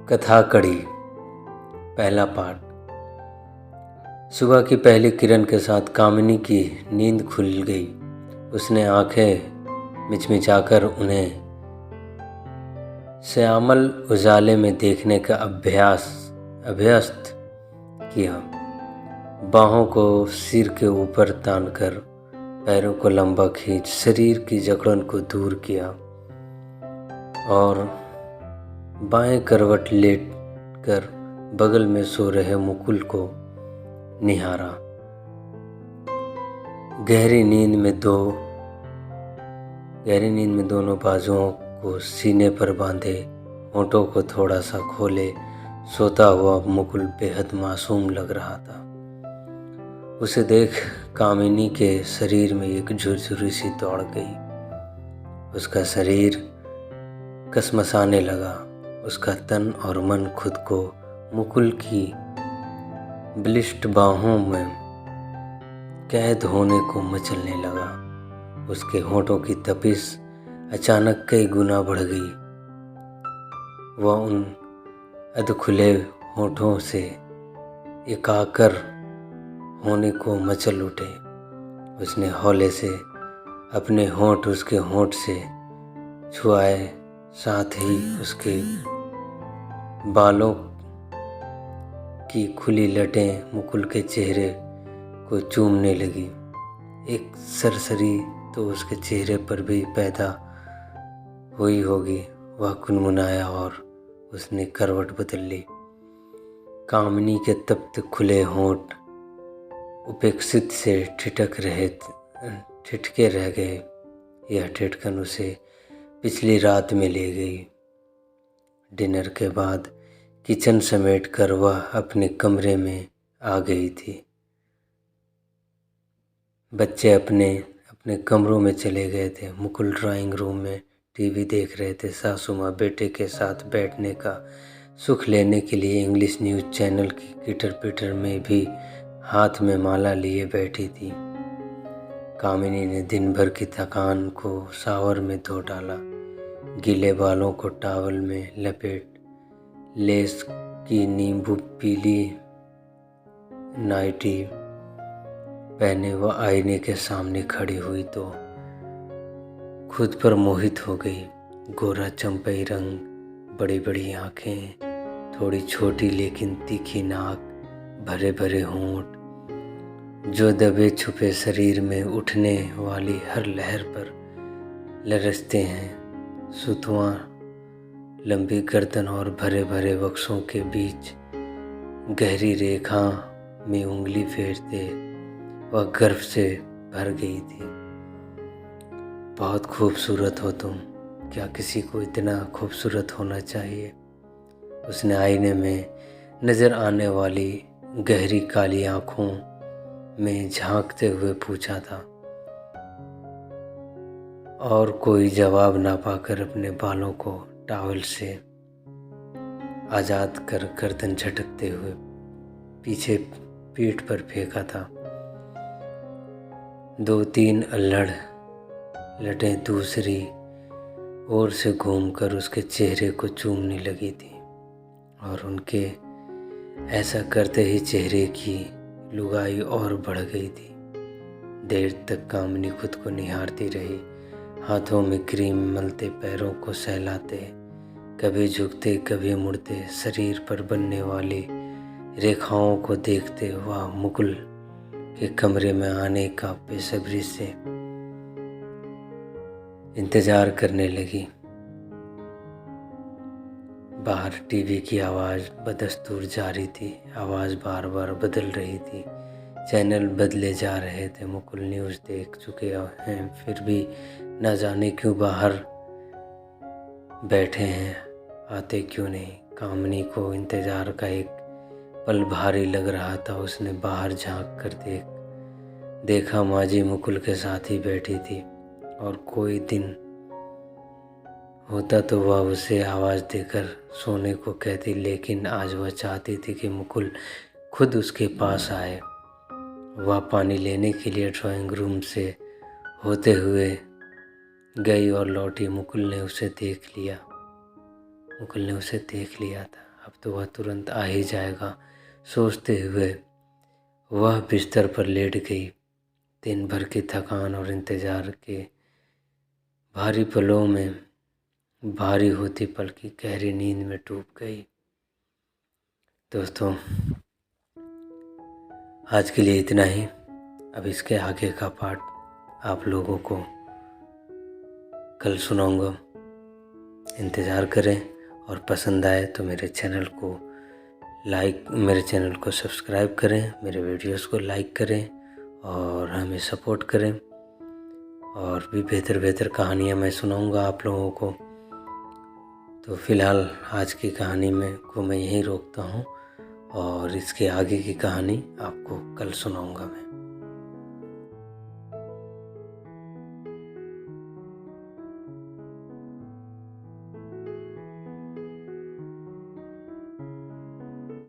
कथा कड़ी पहला पार्ट। सुबह की पहली किरण के साथ कामिनी की नींद खुल गई। उसने आंखें मिचमिचाकर उन्हें श्यामल उजाले में देखने का अभ्यस्त किया। बाहों को सिर के ऊपर तानकर पैरों को लंबा खींच शरीर की जकड़न को दूर किया और बाएं करवट लेट कर बगल में सो रहे मुकुल को निहारा। गहरी नींद में दोनों बाजुओं को सीने पर बांधे, होंठों को थोड़ा सा खोले सोता हुआ मुकुल बेहद मासूम लग रहा था। उसे देख कामिनी के शरीर में एक झुरझुरी सी दौड़ गई। उसका शरीर कसमसाने लगा। उसका तन और मन खुद को मुकुल की बलिष्ठ बाहों में कैद होने को मचलने लगा। उसके होंठों की तपिश अचानक कई गुना बढ़ गई। वह उन अधखुले होंठों से एकाकर होने को मचल उठे। उसने हौले से अपने होंठ उसके होंठ से छुआए, साथ ही उसके बालों की खुली लटें मुकुल के चेहरे को चूमने लगी। एक सरसरी तो उसके चेहरे पर भी पैदा हुई होगी। वह कुनमुनाया और उसने करवट बदल ली। कामिनी के तप्त खुले होंठ उपेक्षित से ठिठके रह गए। यह ठिठकन उसे पिछली रात में ले गई। डिनर के बाद किचन समेट कर वह अपने कमरे में आ गई थी। बच्चे अपने अपने कमरों में चले गए थे। मुकुल ड्राइंग रूम में टीवी देख रहे थे। सासू माँ बेटे के साथ बैठने का सुख लेने के लिए इंग्लिश न्यूज़ चैनल की गिटर पिटर में भी हाथ में माला लिए बैठी थी। कामिनी ने दिन भर की थकान को शावर में धो डाला। गीले बालों को टॉवल में लपेट लेस की नींबू पीली नाइटी पहने वह आईने के सामने खड़ी हुई तो खुद पर मोहित हो गई। गोरा चंपई रंग, बड़ी बड़ी आँखें, थोड़ी छोटी लेकिन तीखी नाक, भरे भरे होंठ जो दबे छुपे शरीर में उठने वाली हर लहर पर लरसते हैं। सुतवां लंबी गर्दन और भरे भरे वक्षों के बीच गहरी रेखा में उंगली फेरते वह गर्व से भर गई थी। बहुत खूबसूरत हो तुम। क्या किसी को इतना खूबसूरत होना चाहिए? उसने आईने में नजर आने वाली गहरी काली आंखों में झांकते हुए पूछा था और कोई जवाब ना पाकर अपने बालों को टॉवल से आजाद कर गर्दन झटकते हुए पीछे पीठ पर फेंका था। 2-3 अल्हड़ लटें दूसरी ओर से घूमकर उसके चेहरे को चूमने लगी थी और उनके ऐसा करते ही चेहरे की लुगाई और बढ़ गई थी। देर तक कामिनी खुद को निहारती रही, हाथों में क्रीम मलते, पैरों को सहलाते, कभी झुकते कभी मुड़ते, शरीर पर बनने वाली रेखाओं को देखते वह मुकुल के कमरे में आने का बेसब्री से इंतजार करने लगी। बाहर टीवी की आवाज़ बदस्तूर जारी थी। आवाज़ बार बार बदल रही थी, चैनल बदले जा रहे थे। मुकुल न्यूज़ देख चुके हैं, फिर भी न जाने क्यों बाहर बैठे हैं, आते क्यों नहीं। कामिनी को इंतज़ार का एक पल भारी लग रहा था। उसने बाहर झांक कर देखा माजी मुकुल के साथ ही बैठी थी और कोई दिन होता तो वह उसे आवाज़ देकर सोने को कहती, लेकिन आज वह चाहती थी कि मुकुल खुद उसके पास आए। वह पानी लेने के लिए ड्राइंग रूम से होते हुए गई और लौटी। मुकुल ने उसे देख लिया था। अब तो वह तुरंत आ ही जाएगा, सोचते हुए वह बिस्तर पर लेट गई। दिन भर की थकान और इंतज़ार के भारी पलों में भारी होती पल की गहरी नींद में डूब गई। दोस्तों, आज के लिए इतना ही। अब इसके आगे का पार्ट आप लोगों को कल सुनाऊंगा। इंतज़ार करें, और पसंद आए तो मेरे चैनल को सब्सक्राइब करें, मेरे वीडियोस को लाइक करें और हमें सपोर्ट करें। और भी बेहतर कहानियाँ मैं सुनाऊंगा आप लोगों को। तो फ़िलहाल आज की कहानी को मैं यहीं रोकता हूँ, और इसके आगे की कहानी आपको कल सुनाऊंगा मैं।